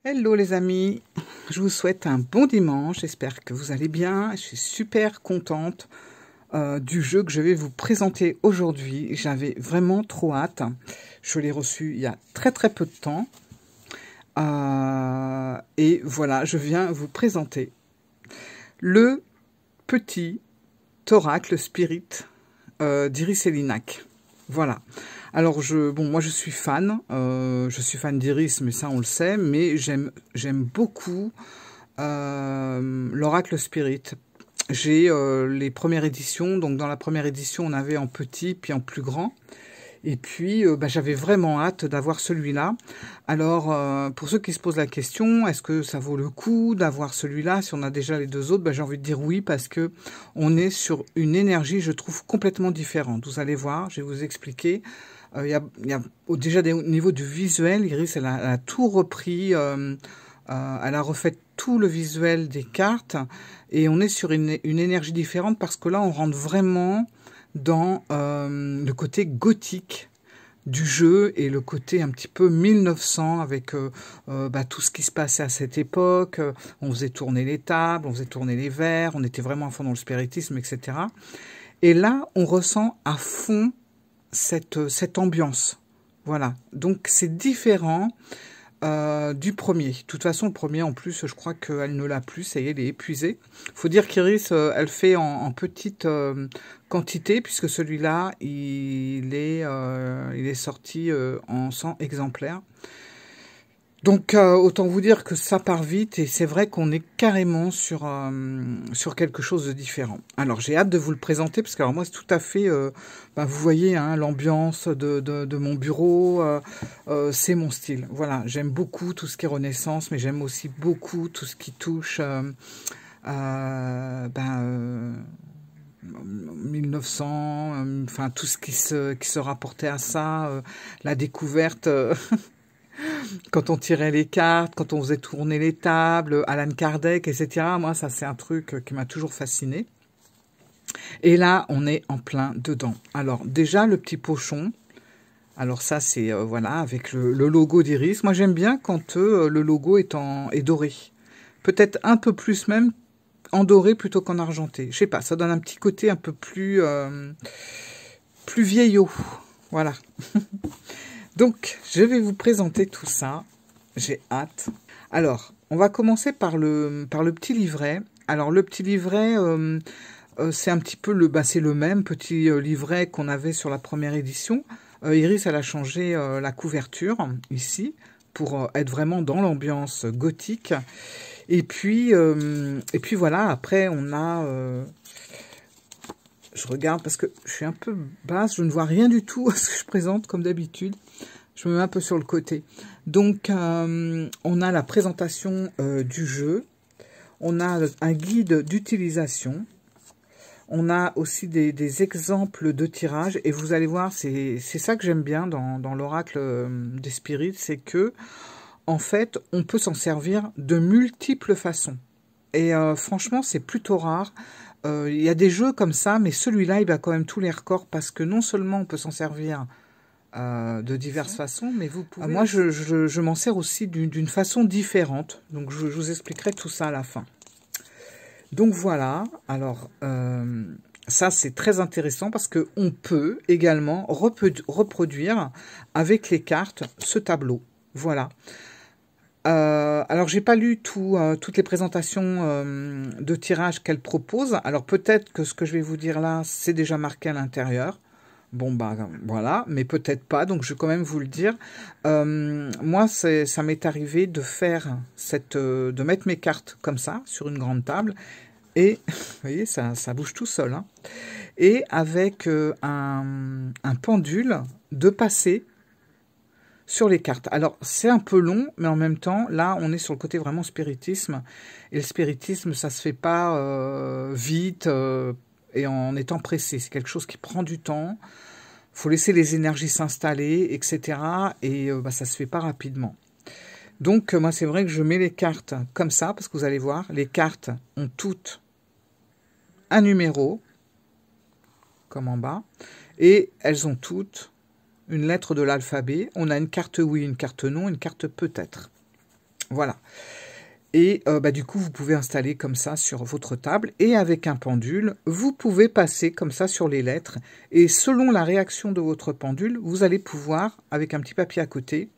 Hello les amis, je vous souhaite un bon dimanche, j'espère que vous allez bien. Je suis super contente du jeu que je vais vous présenter aujourd'hui. J'avais vraiment trop hâte, je l'ai reçu il y a très peu de temps. Et voilà, je viens vous présenter le petit oracle spirit d'Iris Elinac. Voilà. Alors, moi je suis fan d'Iris, mais ça on le sait, mais j'aime beaucoup l'Oracle Spirit. J'ai les premières éditions, donc dans la première édition on avait en petit, puis en plus grand, et puis j'avais vraiment hâte d'avoir celui-là. Alors, pour ceux qui se posent la question, est-ce que ça vaut le coup d'avoir celui-là si on a déjà les deux autres? J'ai envie de dire oui, parce que on est sur une énergie, je trouve, complètement différente. Vous allez voir, je vais vous expliquer. Il y a déjà au niveau du visuel, Iris, elle a tout repris, elle a refait tout le visuel des cartes, et on est sur une énergie différente, parce que là, on rentre vraiment dans le côté gothique du jeu, et le côté un petit peu 1900, avec tout ce qui se passait à cette époque. On faisait tourner les tables, on faisait tourner les verres, on était vraiment à fond dans le spiritisme, etc. Et là, on ressent à fond cette ambiance. Voilà, donc c'est différent du premier. De toute façon, le premier, en plus, je crois qu'elle ne l'a plus, ça y est, elle est épuisée. Il faut dire qu'Iris, elle fait en petite quantité, puisque celui-là, il est sorti en 100 exemplaires. Donc, autant vous dire que ça part vite, et c'est vrai qu'on est carrément sur quelque chose de différent. Alors, j'ai hâte de vous le présenter, parce que alors, moi, c'est tout à fait, vous voyez, hein, l'ambiance de mon bureau, c'est mon style. Voilà, j'aime beaucoup tout ce qui est Renaissance, mais j'aime aussi beaucoup tout ce qui touche 1900, enfin, tout ce qui se rapportait à ça, la découverte... Quand on tirait les cartes, quand on faisait tourner les tables, Alan Kardec, etc. Moi, ça, c'est un truc qui m'a toujours fasciné. Et là, on est en plein dedans. Alors, déjà, le petit pochon. Alors ça, c'est, voilà, avec le logo d'Iris. Moi, j'aime bien quand le logo est doré. Peut-être un peu plus même en doré plutôt qu'en argenté. Je sais pas, ça donne un petit côté un peu plus vieillot. Voilà. Donc, je vais vous présenter tout ça. J'ai hâte. Alors, on va commencer par le petit livret. Alors, le petit livret, c'est un petit peu c'est le même petit livret qu'on avait sur la première édition. Iris, elle a changé la couverture, ici, pour être vraiment dans l'ambiance gothique. Et puis voilà, après, on a... je regarde parce que je suis un peu basse, je ne vois rien du tout à ce que je présente comme d'habitude. Je me mets un peu sur le côté. Donc, on a la présentation du jeu. On a un guide d'utilisation. On a aussi des exemples de tirage. Et vous allez voir, c'est ça que j'aime bien dans l'oracle des spirites, c'est que, en fait, on peut s'en servir de multiples façons. Et franchement, c'est plutôt rare. Il y a des jeux comme ça, mais celui-là, il bat quand même tous les records, parce que non seulement on peut s'en servir de diverses façons, mais vous pouvez... moi, je m'en sers aussi d'une façon différente. Donc, je vous expliquerai tout ça à la fin. Donc, voilà. Alors, ça, c'est très intéressant, parce qu'on peut également reproduire avec les cartes ce tableau. Voilà. Alors, j'ai pas lu toutes les présentations de tirage qu'elle propose. Alors, peut-être que ce que je vais vous dire là, c'est déjà marqué à l'intérieur. Bon, voilà, mais peut-être pas, donc je vais quand même vous le dire. Moi, ça m'est arrivé de faire de mettre mes cartes comme ça, sur une grande table, et, vous voyez, ça bouge tout seul, hein, et avec un pendule, de passer sur les cartes. Alors, c'est un peu long, mais en même temps, là, on est sur le côté vraiment spiritisme, et le spiritisme, ça se fait pas vite, et en étant pressé. C'est quelque chose qui prend du temps. Il faut laisser les énergies s'installer, etc. Et ça se fait pas rapidement. Donc, moi, c'est vrai que je mets les cartes comme ça, parce que vous allez voir, les cartes ont toutes un numéro. comme en bas. Et elles ont toutes une lettre de l'alphabet. On a une carte oui, une carte non, une carte peut-être. Voilà. Et du coup, vous pouvez installer comme ça sur votre table. Et avec un pendule, vous pouvez passer comme ça sur les lettres. Et selon la réaction de votre pendule, vous allez pouvoir, avec un petit papier à côté,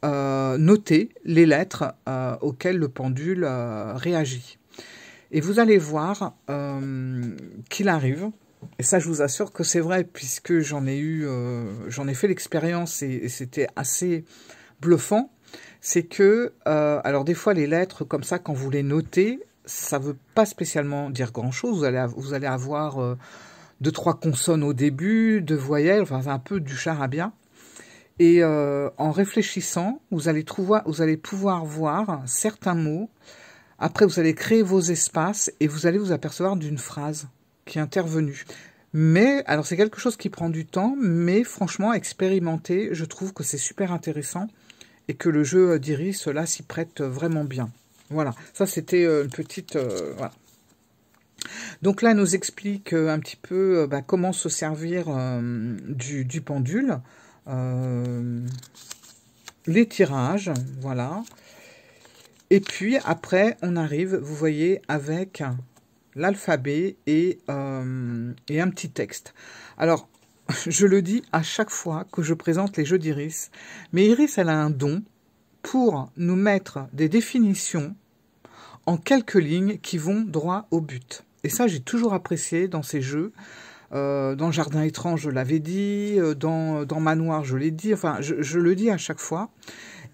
noter les lettres auxquelles le pendule réagit. Et vous allez voir qu'il arrive, et ça je vous assure que c'est vrai, puisque j'en ai fait l'expérience et c'était assez bluffant, c'est que, alors des fois les lettres comme ça, quand vous les notez, ça ne veut pas spécialement dire grand-chose, vous allez avoir 2-3 consonnes au début, 2 voyelles, enfin un peu du charabia. Et en réfléchissant, vous allez pouvoir voir certains mots. Après, vous allez créer vos espaces et vous allez vous apercevoir d'une phrase qui est intervenue. Mais, alors c'est quelque chose qui prend du temps, mais franchement, expérimenter, je trouve que c'est super intéressant et que le jeu d'Iris, là, s'y prête vraiment bien. Voilà, ça c'était une petite... voilà. Donc là, elle nous explique un petit peu comment se servir du pendule. Les tirages, voilà. Et puis après, on arrive, vous voyez, avec l'alphabet et un petit texte. Alors, je le dis à chaque fois que je présente les jeux d'Iris, mais Iris, elle a un don pour nous mettre des définitions en quelques lignes qui vont droit au but. Et ça, j'ai toujours apprécié dans ces jeux. Dans Jardin étrange, je l'avais dit, dans Manoir, je l'ai dit, enfin, je le dis à chaque fois.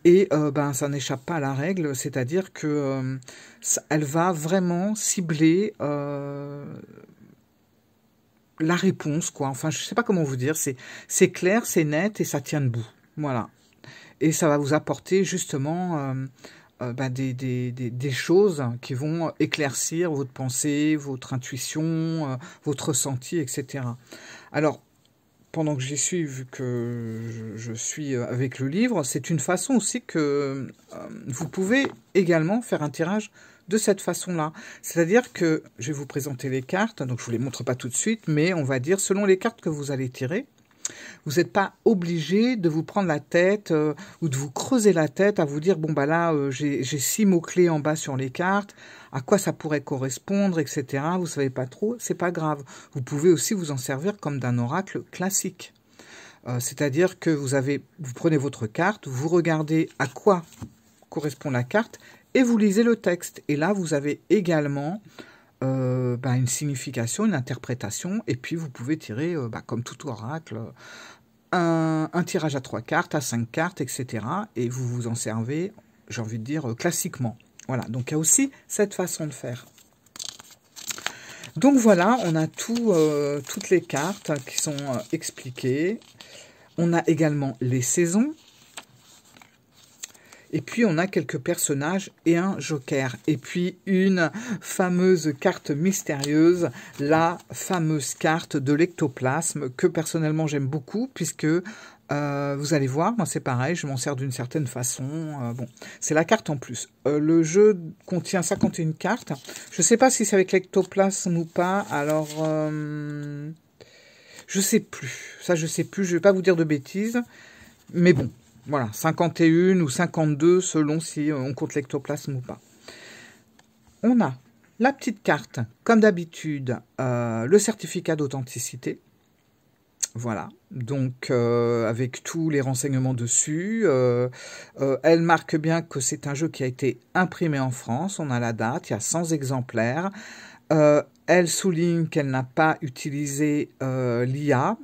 Et ça n'échappe pas à la règle, c'est-à-dire que elle va vraiment cibler la réponse, quoi. Enfin, je ne sais pas comment vous dire, c'est clair, c'est net et ça tient debout. Voilà. Et ça va vous apporter justement des choses qui vont éclaircir votre pensée, votre intuition, votre ressenti, etc. Alors, pendant que j'y suis, vu que je suis avec le livre, c'est une façon aussi que vous pouvez également faire un tirage de cette façon-là. C'est-à-dire que, je vais vous présenter les cartes, donc je ne vous les montre pas tout de suite, mais on va dire, selon les cartes que vous allez tirer, vous n'êtes pas obligé de vous prendre la tête ou de vous creuser la tête à vous dire, bon bah là, j'ai 6 mots-clés en bas sur les cartes, à quoi ça pourrait correspondre, etc. Vous ne savez pas trop, c'est pas grave. Vous pouvez aussi vous en servir comme d'un oracle classique. C'est-à-dire que vous prenez votre carte, vous regardez à quoi correspond la carte et vous lisez le texte. Et là, vous avez également une signification, une interprétation, et puis vous pouvez tirer, comme tout oracle, un tirage à 3 cartes, à 5 cartes, etc. Et vous vous en servez, j'ai envie de dire, classiquement. Voilà, donc il y a aussi cette façon de faire. Donc voilà, on a toutes les cartes qui sont expliquées. On a également les saisons. Et puis, on a quelques personnages et un joker. Et puis, une fameuse carte mystérieuse, la fameuse carte de l'ectoplasme, que personnellement j'aime beaucoup, puisque vous allez voir, moi c'est pareil, je m'en sers d'une certaine façon. Bon, c'est la carte en plus. Le jeu contient 51 cartes. Je ne sais pas si c'est avec l'ectoplasme ou pas, alors... je sais plus. Ça, je sais plus. Je ne vais pas vous dire de bêtises. Mais bon. Voilà, 51 ou 52 selon si on compte l'ectoplasme ou pas. On a la petite carte, comme d'habitude, le certificat d'authenticité. Voilà, donc avec tous les renseignements dessus. Elle marque bien que c'est un jeu qui a été imprimé en France. On a la date, il y a 100 exemplaires. Elle souligne qu'elle n'a pas utilisé l'IA.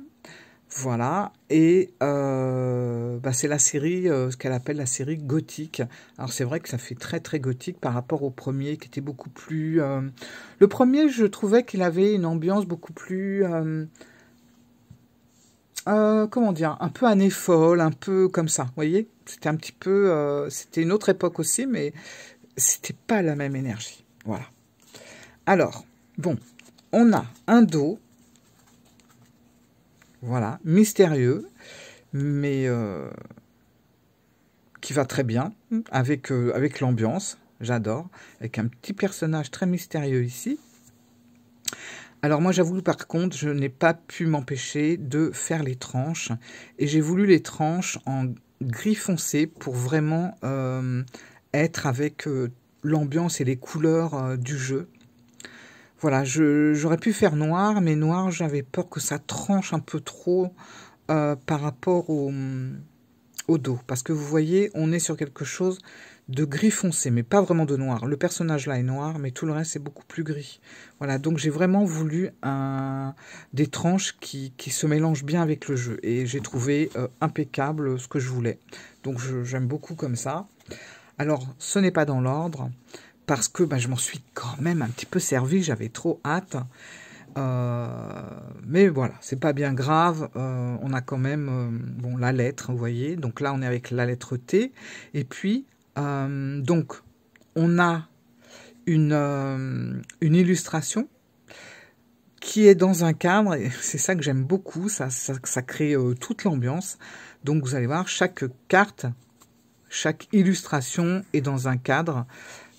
Voilà, et c'est la série, ce qu'elle appelle la série gothique. Alors c'est vrai que ça fait très très gothique par rapport au premier qui était beaucoup plus... Le premier, je trouvais qu'il avait une ambiance beaucoup plus... comment dire, un peu année folle, un peu comme ça, vous voyez. C'était un petit peu... c'était une autre époque aussi, mais c'était pas la même énergie. Voilà. Alors, bon, on a un dos. Voilà, mystérieux, mais qui va très bien avec l'ambiance, j'adore, avec un petit personnage très mystérieux ici. Alors moi, j'avoue, par contre, je n'ai pas pu m'empêcher de faire les tranches. Et j'ai voulu les tranches en gris foncé pour vraiment être avec l'ambiance et les couleurs du jeu. Voilà, j'aurais pu faire noir, mais noir, j'avais peur que ça tranche un peu trop par rapport au dos. Parce que vous voyez, on est sur quelque chose de gris foncé, mais pas vraiment de noir. Le personnage là est noir, mais tout le reste est beaucoup plus gris. Voilà, donc j'ai vraiment voulu des tranches qui se mélangent bien avec le jeu. Et j'ai trouvé impeccable ce que je voulais. Donc j'aime beaucoup comme ça. Alors, ce n'est pas dans l'ordre, parce que je m'en suis quand même un petit peu servi, j'avais trop hâte. Mais voilà, c'est pas bien grave. On a quand même bon, la lettre, vous voyez. Donc là, on est avec la lettre T. Et puis, donc, on a une illustration qui est dans un cadre. Et c'est ça que j'aime beaucoup. Ça crée toute l'ambiance. Donc, vous allez voir, chaque carte, chaque illustration est dans un cadre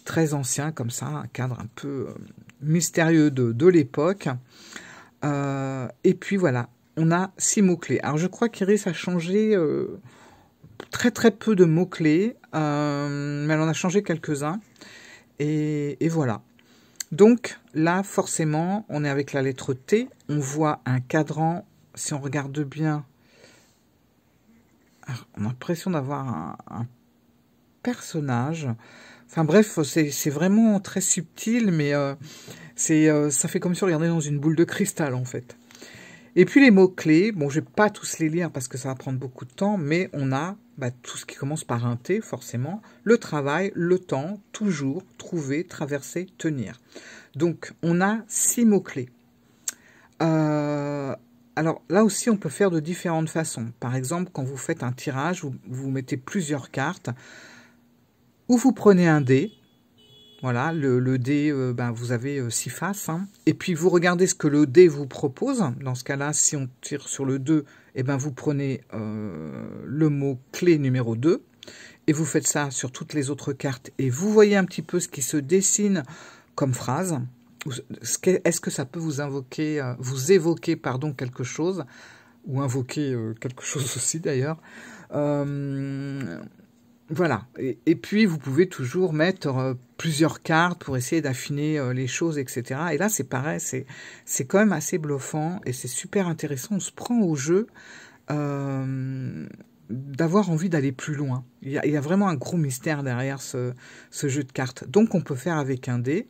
très ancien, comme ça, un cadre un peu mystérieux de l'époque. Et puis voilà, on a 6 mots-clés. Alors je crois qu'Iris a changé très très peu de mots-clés, mais elle en a changé quelques-uns. Et voilà. Donc là, forcément, on est avec la lettre T. On voit un cadran, si on regarde bien, on a l'impression d'avoir un personnage. Enfin bref, c'est vraiment très subtil, mais ça fait comme si on regardait dans une boule de cristal en fait. Et puis les mots-clés, bon je vais pas tous les lire parce que ça va prendre beaucoup de temps, mais on a tout ce qui commence par un T forcément, le travail, le temps, toujours, trouver, traverser, tenir. Donc on a 6 mots-clés. Alors là aussi on peut faire de différentes façons. Par exemple quand vous faites un tirage, vous mettez plusieurs cartes, ou vous prenez un dé, voilà, le dé, vous avez 6 faces, hein, et puis vous regardez ce que le dé vous propose. Dans ce cas-là, si on tire sur le 2, vous prenez le mot clé numéro 2, et vous faites ça sur toutes les autres cartes, et vous voyez un petit peu ce qui se dessine comme phrase. Est-ce que ça peut vous évoquer quelque chose, ou invoquer quelque chose aussi d'ailleurs. Voilà, et puis vous pouvez toujours mettre plusieurs cartes pour essayer d'affiner les choses, etc. Et là, c'est pareil, c'est quand même assez bluffant et c'est super intéressant. On se prend au jeu d'avoir envie d'aller plus loin. Il y a vraiment un gros mystère derrière ce jeu de cartes. Donc, on peut faire avec un dé.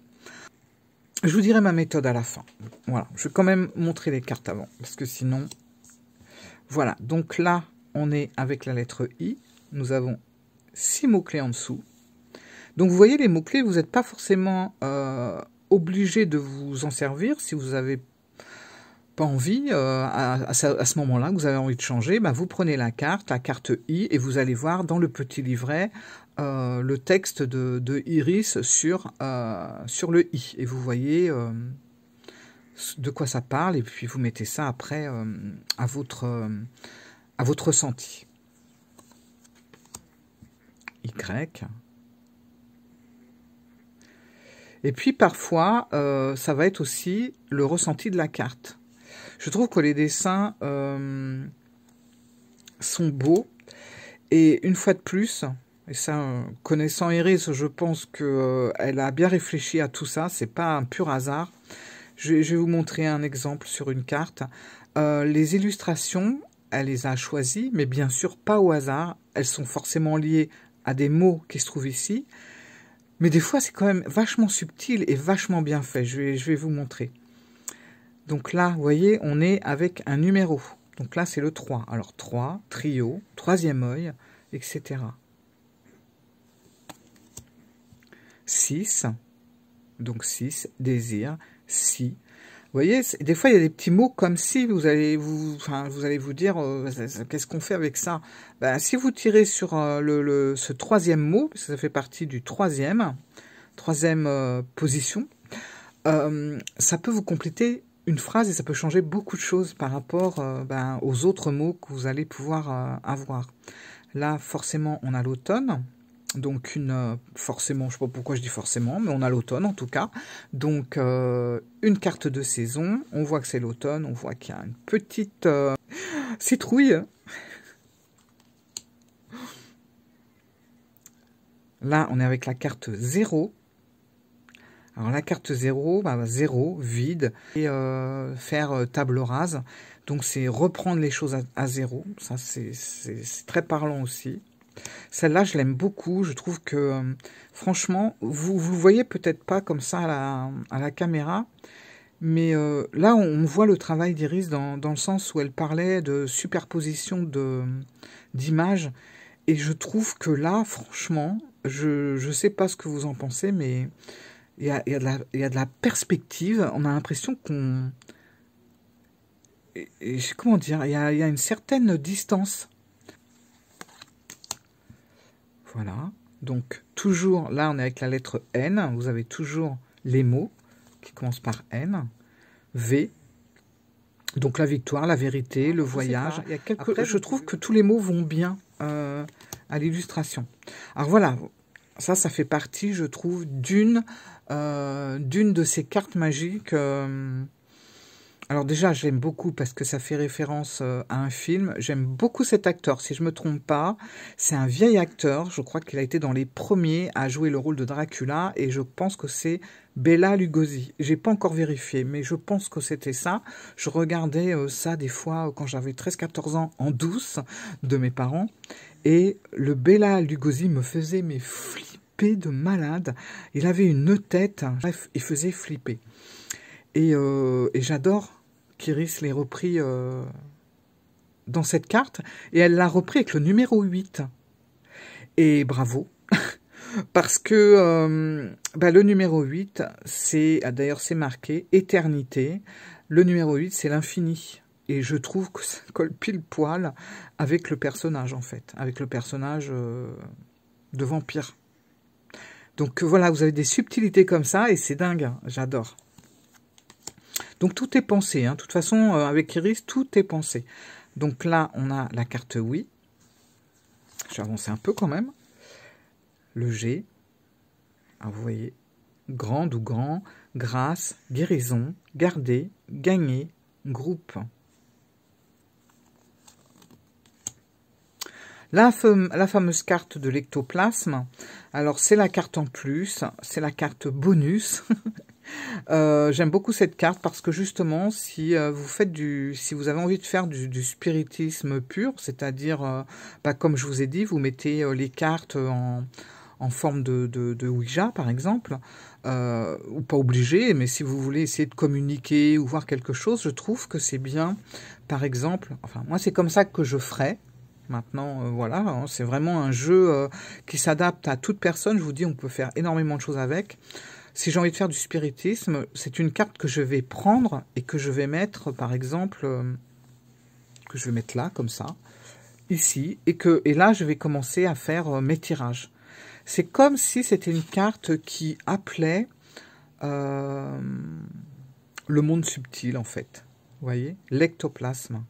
Je vous dirai ma méthode à la fin. Voilà, je vais quand même montrer les cartes avant, parce que sinon... Voilà, donc là, on est avec la lettre I. Nous avons 6 mots-clés en dessous. Donc vous voyez, les mots-clés, vous n'êtes pas forcément obligé de vous en servir. Si vous n'avez pas envie, à ce moment-là, que vous avez envie de changer, vous prenez la carte I, et vous allez voir dans le petit livret le texte de Iris sur le I. Et vous voyez de quoi ça parle, et puis vous mettez ça après à votre ressenti. Y. Et puis parfois, ça va être aussi le ressenti de la carte. Je trouve que les dessins sont beaux. Et une fois de plus, et ça, connaissant Iris, je pense qu'elle a bien réfléchi à tout ça. C'est pas un pur hasard. Je vais vous montrer un exemple sur une carte. Les illustrations, elle les a choisies, mais bien sûr pas au hasard. Elles sont forcément liées à des mots qui se trouvent ici. Mais des fois, c'est quand même vachement subtil et vachement bien fait. Je vais vous montrer. Donc là, vous voyez, on est avec un numéro. Donc là, c'est le 3. Alors 3, trio, troisième œil, etc. 6, donc 6, désir, si. Vous voyez, des fois, il y a des petits mots comme si, vous allez vous dire, qu'est-ce qu'on fait avec ça? Si vous tirez sur ce troisième mot, parce que ça fait partie du troisième position, ça peut vous compléter une phrase et ça peut changer beaucoup de choses par rapport aux autres mots que vous allez pouvoir avoir. Là, forcément, on a l'automne, Donc forcément, je ne sais pas pourquoi je dis forcément, mais on a l'automne en tout cas. Donc une carte de saison, on voit que c'est l'automne, on voit qu'il y a une petite citrouille. Là, on est avec la carte 0. Alors la carte 0, 0, vide, et faire table rase. Donc c'est reprendre les choses à 0. Ça, c'est très parlant aussi. Celle-là, je l'aime beaucoup. Je trouve que, franchement, vous ne voyez peut-être pas comme ça à la caméra, mais là, on voit le travail d'Iris dans le sens où elle parlait de superposition d'images. Et je trouve que là, franchement, je ne sais pas ce que vous en pensez, mais il y a de la perspective. On a l'impression qu'on... Comment dire, il y a une certaine distance. Voilà, donc toujours, là on est avec la lettre N, vous avez toujours les mots qui commencent par N, V, donc la victoire, la vérité, le voyage. Il y a Après, je trouve que tous les mots vont bien à l'illustration. Alors voilà, ça fait partie, je trouve, d'une de ces cartes magiques. Alors déjà, j'aime beaucoup parce que ça fait référence à un film. J'aime beaucoup cet acteur, si je ne me trompe pas. C'est un vieil acteur, je crois qu'il a été dans les premiers à jouer le rôle de Dracula, et je pense que c'est Bela Lugosi. J'ai pas encore vérifié, mais je pense que c'était ça. Je regardais ça des fois quand j'avais 13-14 ans en douce de mes parents, et le Bela Lugosi me faisait flipper de malade. Il avait une tête, bref, il faisait flipper. Et j'adore qu'Iris l'ait repris dans cette carte, et elle l'a repris avec le numéro 8. Et bravo, parce que le numéro 8, d'ailleurs c'est marqué éternité. Le numéro 8, c'est l'infini. Et je trouve que ça colle pile poil avec le personnage, en fait, avec le personnage de vampire. Donc voilà, vous avez des subtilités comme ça, et c'est dingue, hein, j'adore. Donc tout est pensé, hein. De toute façon, avec Iris, tout est pensé. Donc là, on a la carte oui. Je vais avancer un peu quand même. Le G. Alors vous voyez, grande ou grand, grâce, guérison, garder, gagner, groupe. La fameuse carte de l'ectoplasme. Alors c'est la carte en plus, c'est la carte bonus. J'aime beaucoup cette carte parce que justement, si vous avez envie de faire du spiritisme pur, c'est-à-dire, comme je vous ai dit, vous mettez les cartes en forme de Ouija, par exemple, ou pas obligé, mais si vous voulez essayer de communiquer ou voir quelque chose, je trouve que c'est bien, par exemple, enfin, moi c'est comme ça que je ferais. Maintenant, voilà, hein, c'est vraiment un jeu qui s'adapte à toute personne. Je vous dis, on peut faire énormément de choses avec. Si j'ai envie de faire du spiritisme, c'est une carte que je vais prendre et que je vais mettre, par exemple, que je vais mettre là, comme ça, ici, et là, je vais commencer à faire mes tirages. C'est comme si c'était une carte qui appelait le monde subtil, en fait. Vous voyez, l'ectoplasme.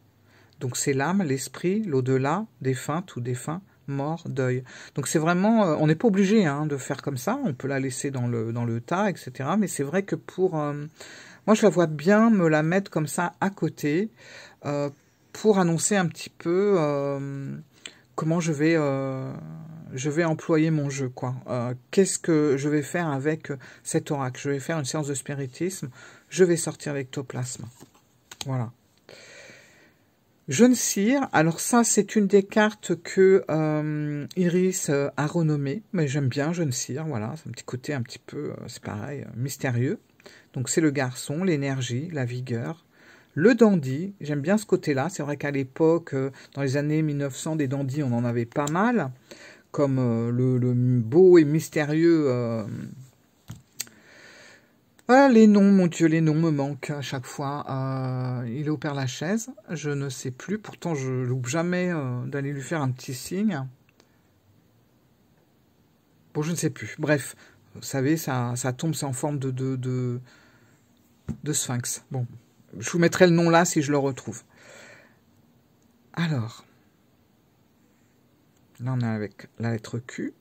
Donc c'est l'âme, l'esprit, l'au-delà, défunte ou défunt, mort, deuil. Donc c'est vraiment, on n'est pas obligé de faire comme ça, on peut la laisser dans le tas, etc. Mais c'est vrai que moi je la vois bien me la mettre comme ça à côté, pour annoncer un petit peu comment je vais employer mon jeu, quoi. Qu'est-ce que je vais faire avec cet oracle? Je vais faire une séance de spiritisme, je vais sortir l'ectoplasme. Voilà. Jeune cire, alors ça c'est une des cartes que Iris a renommée, mais j'aime bien Jeune cire, voilà, c'est un petit côté un petit peu, c'est pareil, mystérieux. Donc c'est le garçon, l'énergie, la vigueur, le dandy, j'aime bien ce côté-là, c'est vrai qu'à l'époque, dans les années 1900, des dandys on en avait pas mal, comme le beau et mystérieux... les noms, mon Dieu, les noms me manquent à chaque fois. Il est au Père-Lachaise, je ne sais plus. Pourtant, je loupe jamais d'aller lui faire un petit signe. Bon, je ne sais plus. Bref, vous savez, ça tombe, c'est en forme de sphinx. Bon, je vous mettrai le nom là si je le retrouve. Alors, là, on est avec la lettre Q.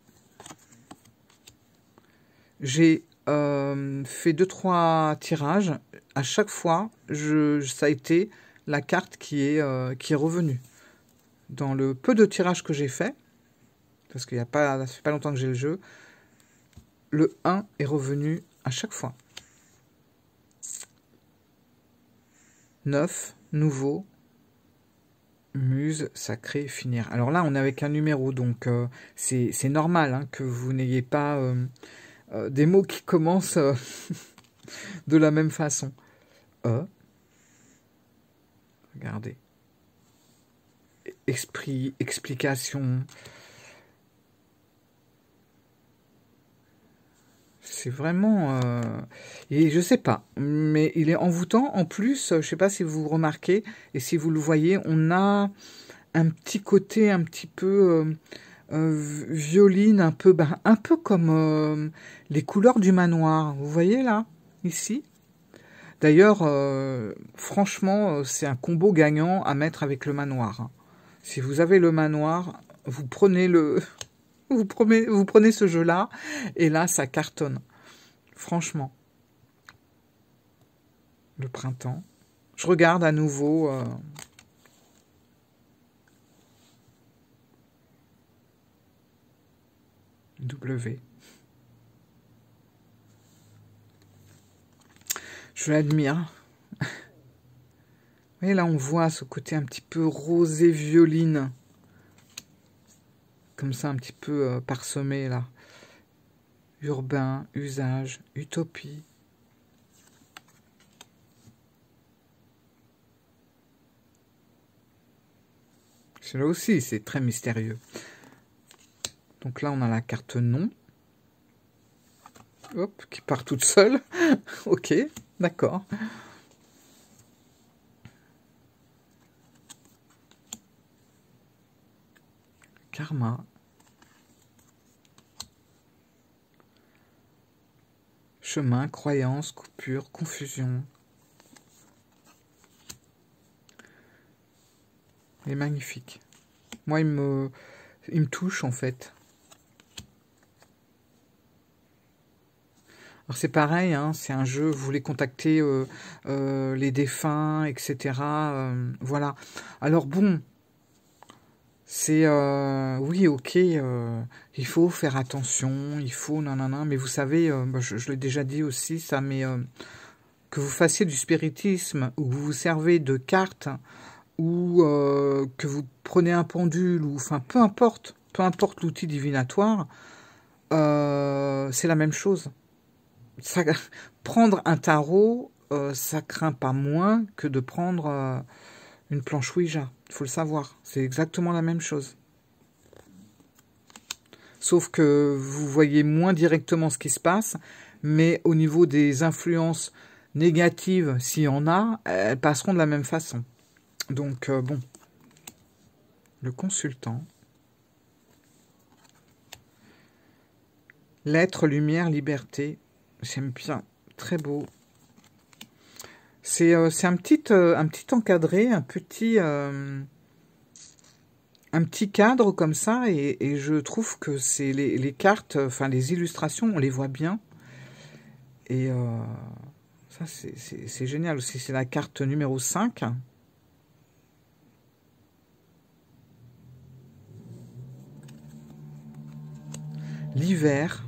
J'ai fait 2-3 tirages. À chaque fois, ça a été la carte qui est revenue. Dans le peu de tirages que j'ai fait, parce qu'il y a pas, ça fait pas longtemps que j'ai le jeu, le 1 est revenu à chaque fois. 9, nouveau, muse, sacré, finir. Alors là, on est avec un numéro, donc c'est normal hein, que vous n'ayez pas des mots qui commencent de la même façon. Regardez. Esprit, explication. C'est vraiment... et je sais pas, mais il est envoûtant. En plus, je sais pas si vous remarquez, et si vous le voyez, on a un petit côté un petit peu violine, un peu comme les couleurs du manoir. Vous voyez là, ici. D'ailleurs, franchement, c'est un combo gagnant à mettre avec le manoir. Hein. Si vous avez le manoir, vous prenez le... vous prenez ce jeu-là, et là, ça cartonne. Franchement. Le printemps. Je regarde à nouveau... W. Je l'admire. Vous voyez, là, on voit ce côté un petit peu rosé violine. Comme ça, un petit peu parsemé, là. Urbain, usage, utopie. Celui-là aussi, c'est très mystérieux. Donc là, on a la carte non. Hop, qui part toute seule. Ok, d'accord. Karma. Chemin, croyance, coupure, confusion. Il est magnifique. Moi, il me touche, en fait. Alors c'est pareil, hein, c'est un jeu, vous voulez contacter les défunts, etc. Voilà. Alors bon, c'est... oui, ok, il faut faire attention, il faut... nanana, mais vous savez, je l'ai déjà dit aussi, ça, mais que vous fassiez du spiritisme, ou que vous vous servez de cartes, ou que vous prenez un pendule, ou enfin peu importe l'outil divinatoire, c'est la même chose. Ça, prendre un tarot, ça craint pas moins que de prendre une planche Ouija. Il faut le savoir. C'est exactement la même chose. Sauf que vous voyez moins directement ce qui se passe, mais au niveau des influences négatives, s'il y en a, elles passeront de la même façon. Donc, bon. Le consultant. L'être, lumière, liberté. J'aime bien. Très beau. C'est un petit encadré, un petit cadre comme ça, et je trouve que c'est les cartes, enfin les illustrations, on les voit bien. Et ça, c'est génial aussi. C'est la carte numéro 5. L'hiver.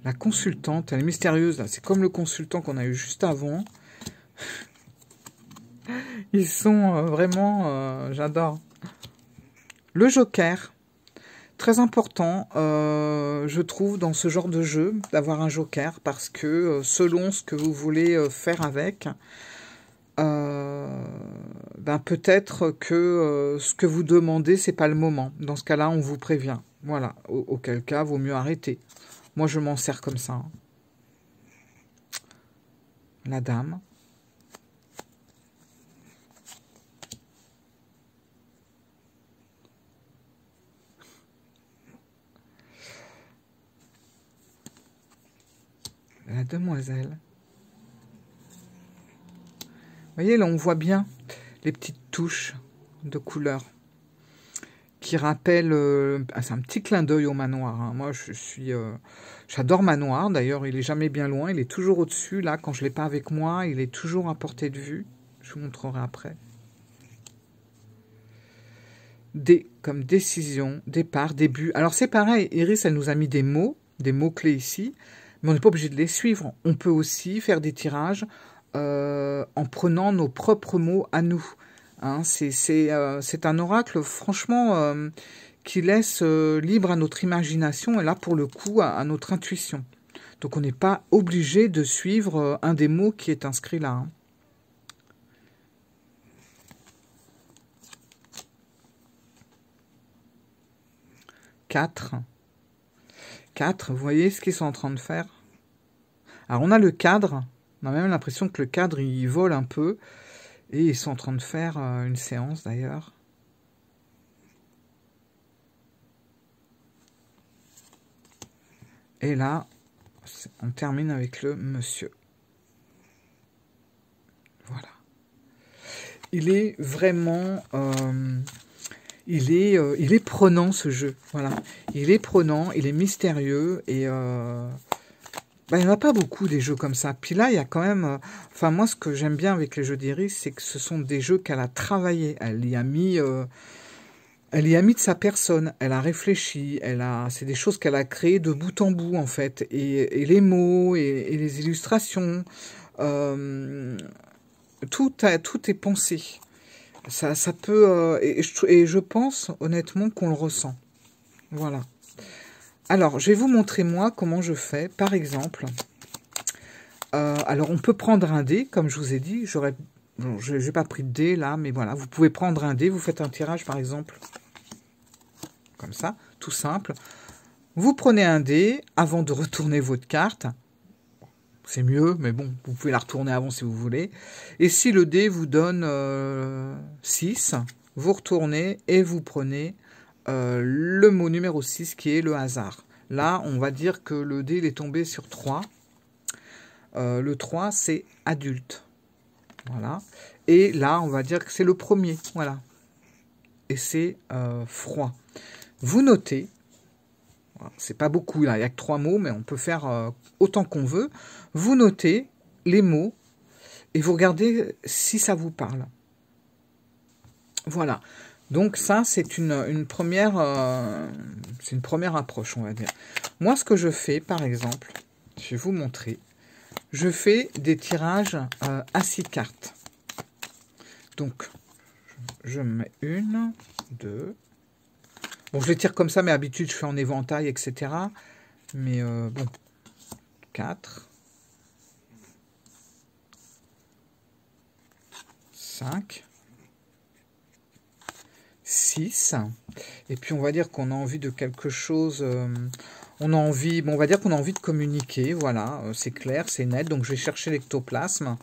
La consultante, elle est mystérieuse. C'est comme le consultant qu'on a eu juste avant. Ils sont vraiment... j'adore. Le joker. Très important, je trouve, dans ce genre de jeu, d'avoir un joker. Parce que selon ce que vous voulez faire avec, peut-être que ce que vous demandez, c'est pas le moment. Dans ce cas-là, on vous prévient. Voilà. Auquel cas, vaut mieux arrêter. Moi, je m'en sers comme ça. Hein. La dame. La demoiselle. Vous voyez, là, on voit bien les petites touches de couleurs qui rappelle... c'est un petit clin d'œil au manoir. Hein. Moi, j'adore Manoir. D'ailleurs, il est jamais bien loin. Il est toujours au-dessus. Là, quand je l'ai pas avec moi, il est toujours à portée de vue. Je vous montrerai après. D comme décision, départ, début. Alors, c'est pareil. Iris, elle nous a mis des mots-clés ici. Mais on n'est pas obligé de les suivre. On peut aussi faire des tirages en prenant nos propres mots à nous. Hein, c'est un oracle, franchement, qui laisse libre à notre imagination et là, pour le coup, à notre intuition. Donc, on n'est pas obligé de suivre un des mots qui est inscrit là. Hein. Quatre, vous voyez ce qu'ils sont en train de faire? Alors, on a le cadre. On a même l'impression que le cadre, il vole un peu. Et ils sont en train de faire une séance, d'ailleurs. Et là, on termine avec le monsieur. Voilà. Il est vraiment... il est prenant, ce jeu. Voilà. Il est prenant, il est mystérieux. Et... il n'y en a pas beaucoup des jeux comme ça. Puis là, il y a quand même... Enfin, moi, ce que j'aime bien avec les jeux d'Iris, c'est que ce sont des jeux qu'elle a travaillé. Elle y a mis de sa personne. Elle a réfléchi. C'est des choses qu'elle a créées de bout en bout, en fait. Et les mots, et les illustrations. Tout est pensé. Ça peut... et je pense, honnêtement, qu'on le ressent. Voilà. Alors, je vais vous montrer, moi, comment je fais. Par exemple, alors, on peut prendre un dé, comme je vous ai dit. Je n'ai pas pris de dé, là, mais voilà. Vous pouvez prendre un dé. Vous faites un tirage, par exemple. Comme ça, tout simple. Vous prenez un dé avant de retourner votre carte. C'est mieux, mais bon, vous pouvez la retourner avant si vous voulez. Et si le dé vous donne 6, vous retournez et vous prenez... le mot numéro 6 qui est le hasard. Là, on va dire que le dé il est tombé sur 3. Le 3, c'est adulte. Voilà. Et là, on va dire que c'est le premier. Voilà. Et c'est froid. Vous notez. C'est pas beaucoup, là. Il n'y a que 3 mots, mais on peut faire autant qu'on veut. Vous notez les mots et vous regardez si ça vous parle. Voilà. Donc ça, c'est une première approche, on va dire. Moi, ce que je fais, par exemple, je vais vous montrer, je fais des tirages à 6 cartes. Donc, je mets 1, 2... Bon, je les tire comme ça, mais d'habitude, je fais en éventail, etc. Mais bon, 4, 5... 6, et puis on va dire qu'on a envie de quelque chose, on a envie, bon, on va dire qu'on a envie de communiquer, voilà, c'est clair, c'est net, donc je vais chercher l'ectoplasme,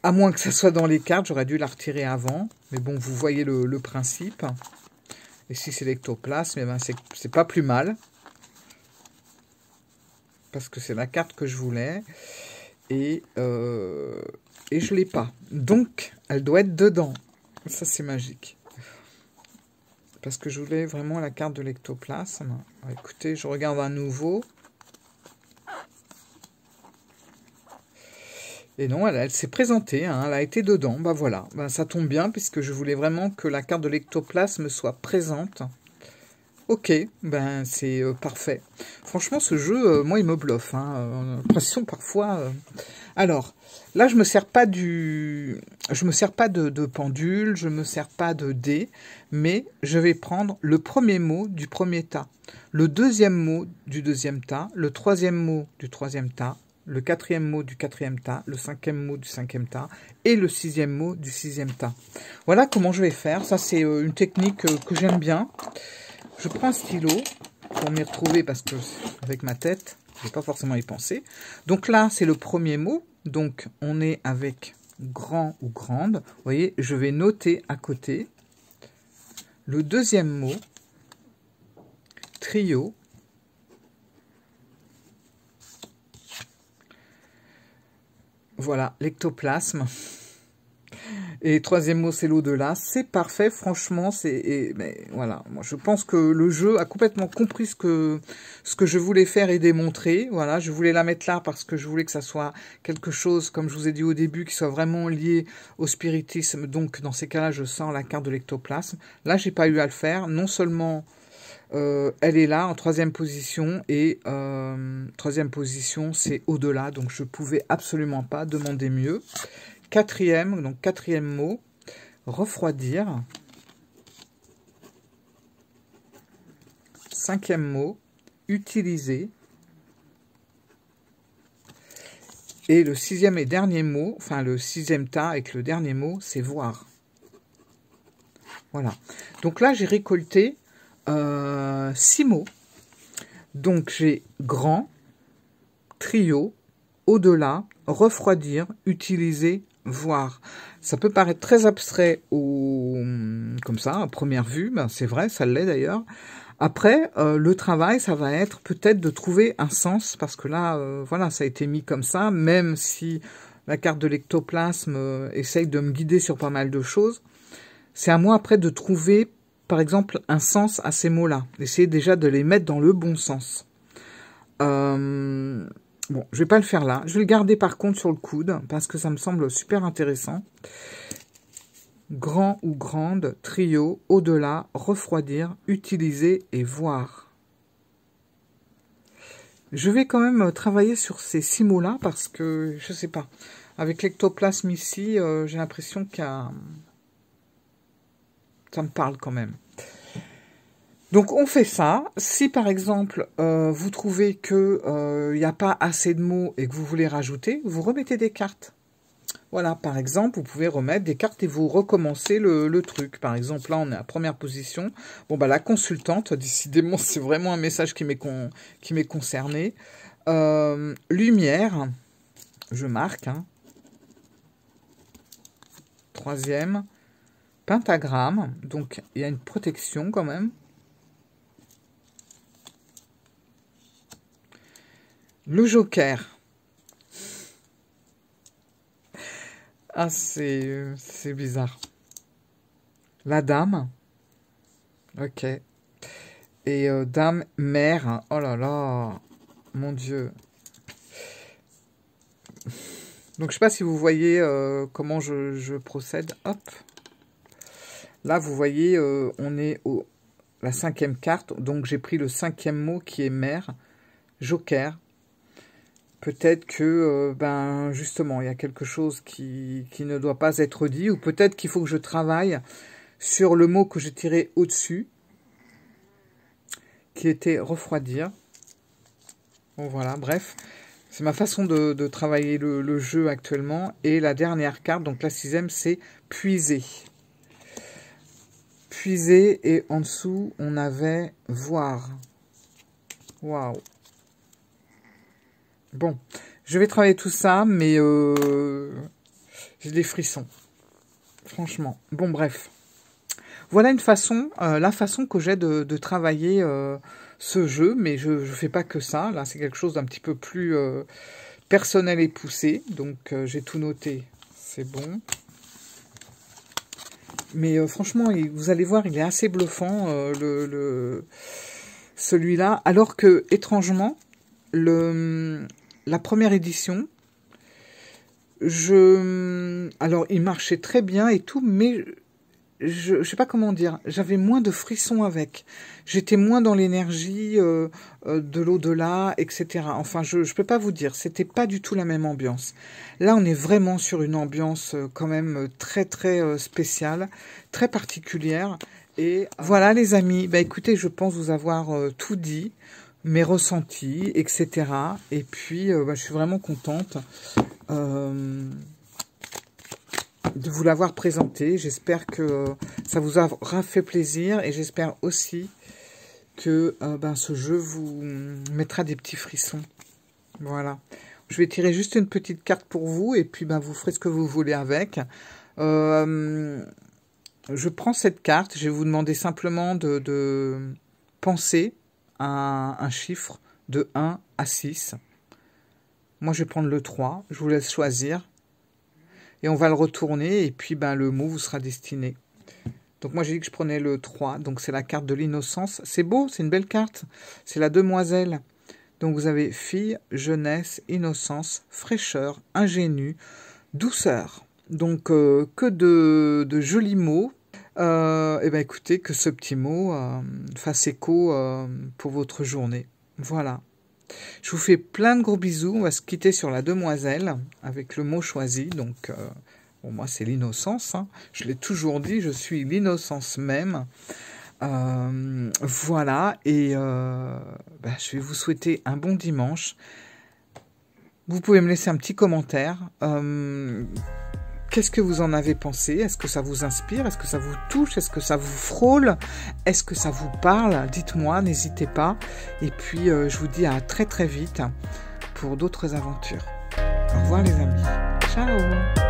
à moins que ça soit dans les cartes, j'aurais dû la retirer avant, mais bon, vous voyez le principe, et si c'est l'ectoplasme, eh ben c'est pas plus mal, parce que c'est la carte que je voulais, et je l'ai pas, donc elle doit être dedans, ça c'est magique. Parce que je voulais vraiment la carte de l'ectoplasme. Écoutez, je regarde à nouveau. Et non, elle s'est présentée, hein, elle a été dedans. Bah voilà, bah, ça tombe bien puisque je voulais vraiment que la carte de l'ectoplasme soit présente. Ok, ben c'est parfait. Franchement, ce jeu, moi, il me bluffe. Hein, on a l'impression parfois... Alors, là, je me sers pas de pendule, je me sers pas de dé, mais je vais prendre le premier mot du premier tas, le deuxième mot du deuxième tas, le troisième mot du troisième tas, le quatrième mot du quatrième tas, le cinquième mot du cinquième tas et le sixième mot du sixième tas. Voilà comment je vais faire. Ça, c'est une technique que j'aime bien. Je prends un stylo pour m'y retrouver parce que avec ma tête, je vais pas forcément y penser. Donc là, c'est le premier mot. Donc, on est avec grand ou grande. Vous voyez, je vais noter à côté. Le deuxième mot, trio. Voilà, l'ectoplasme. Et troisième mot, c'est l'au-delà. C'est parfait, franchement. Mais voilà, moi, je pense que le jeu a complètement compris ce que je voulais faire et démontrer. Voilà, je voulais la mettre là parce que je voulais que ça soit quelque chose, comme je vous ai dit au début, qui soit vraiment lié au spiritisme. Donc, dans ces cas-là, je sors la carte de l'ectoplasme. Là, j'ai pas eu à le faire. Non seulement elle est là en troisième position et troisième position, c'est au-delà. Donc, je pouvais absolument pas demander mieux. Quatrième, donc quatrième mot, refroidir. Cinquième mot, utiliser. Et le sixième et dernier mot, enfin le sixième tas avec le dernier mot, c'est voir. Voilà. Donc là, j'ai récolté 6 mots. Donc j'ai grand, trio, au-delà, refroidir, utiliser, voir. Ça peut paraître très abstrait comme ça, à première vue, ben c'est vrai, ça l'est d'ailleurs. Après, le travail, ça va être peut-être de trouver un sens, parce que là, voilà, ça a été mis comme ça, même si la carte de l'ectoplasme essaye de me guider sur pas mal de choses. C'est à moi après de trouver, par exemple, un sens à ces mots-là. Essayer déjà de les mettre dans le bon sens. Bon, je vais pas le faire là. Je vais le garder par contre sur le coude, parce que ça me semble super intéressant. Grand ou grande, trio, au-delà, refroidir, utiliser et voir. Je vais quand même travailler sur ces 6 mots-là, parce que, je sais pas, avec l'ectoplasme ici, j'ai l'impression qu'il y a... Ça me parle quand même. Donc on fait ça. Si par exemple vous trouvez que il n'y a pas assez de mots et que vous voulez rajouter, vous remettez des cartes. Voilà, par exemple, vous pouvez remettre des cartes et vous recommencez le truc. Par exemple, là on est à première position. Bon bah la consultante, décidément c'est vraiment un message qui m'est concerné. Lumière, je marque. Hein. Troisième, pentagramme, donc il y a une protection quand même. Le joker. Ah, c'est bizarre. La dame. Ok. Et dame, mère. Oh là là. Mon Dieu. Donc, je sais pas si vous voyez comment je procède. Hop. Là, vous voyez, on est la 5e carte. Donc, j'ai pris le 5e mot qui est mère. Joker. Peut-être que, ben, justement, il y a quelque chose qui ne doit pas être dit, ou peut-être qu'il faut que je travaille sur le mot que j'ai tiré au-dessus, qui était refroidir. Bon, voilà, bref, c'est ma façon de travailler le jeu actuellement. Et la dernière carte, donc la 6e, c'est puiser. Puiser, et en dessous, on avait voir. Waouh! Bon, je vais travailler tout ça, mais j'ai des frissons. Franchement. Bon, bref. Voilà une façon, la façon que j'ai de travailler ce jeu, mais je ne fais pas que ça. Là, c'est quelque chose d'un petit peu plus personnel et poussé. Donc, j'ai tout noté. C'est bon. Mais franchement, vous allez voir, il est assez bluffant, celui-là. Alors que, étrangement, la première édition, alors il marchait très bien et tout, mais je sais pas comment dire, j'avais moins de frissons avec, j'étais moins dans l'énergie de l'au-delà, etc. Enfin, je peux pas vous dire, c'était pas du tout la même ambiance. Là, on est vraiment sur une ambiance quand même très très spéciale, très particulière. Et voilà les amis, bah écoutez, je pense vous avoir tout dit, mes ressentis, etc. Et puis, bah, je suis vraiment contente de vous l'avoir présenté. J'espère que ça vous aura fait plaisir et j'espère aussi que ben, ce jeu vous mettra des petits frissons. Voilà. Je vais tirer juste une petite carte pour vous et puis ben, vous ferez ce que vous voulez avec. Je prends cette carte. Je vais vous demander simplement de penser à un chiffre de 1 à 6. Moi, je vais prendre le 3. Je vous laisse choisir. Et on va le retourner, et puis ben, le mot vous sera destiné. Donc moi j'ai dit que je prenais le 3, donc c'est la carte de l'innocence. C'est beau, c'est une belle carte. C'est la demoiselle. Donc vous avez fille, jeunesse, innocence, fraîcheur, ingénue, douceur. Donc que de jolis mots. Et ben écoutez, que ce petit mot fasse écho pour votre journée. Voilà. Je vous fais plein de gros bisous. On va se quitter sur la demoiselle avec le mot choisi. Donc, bon, moi, c'est l'innocence. Hein. Je l'ai toujours dit, je suis l'innocence même. Voilà. Et je vais vous souhaiter un bon dimanche. Vous pouvez me laisser un petit commentaire. Qu'est-ce que vous en avez pensé? Est-ce que ça vous inspire? Est-ce que ça vous touche? Est-ce que ça vous frôle? Est-ce que ça vous parle? Dites-moi, n'hésitez pas. Et puis, je vous dis à très très vite pour d'autres aventures. Au revoir les amis. Ciao!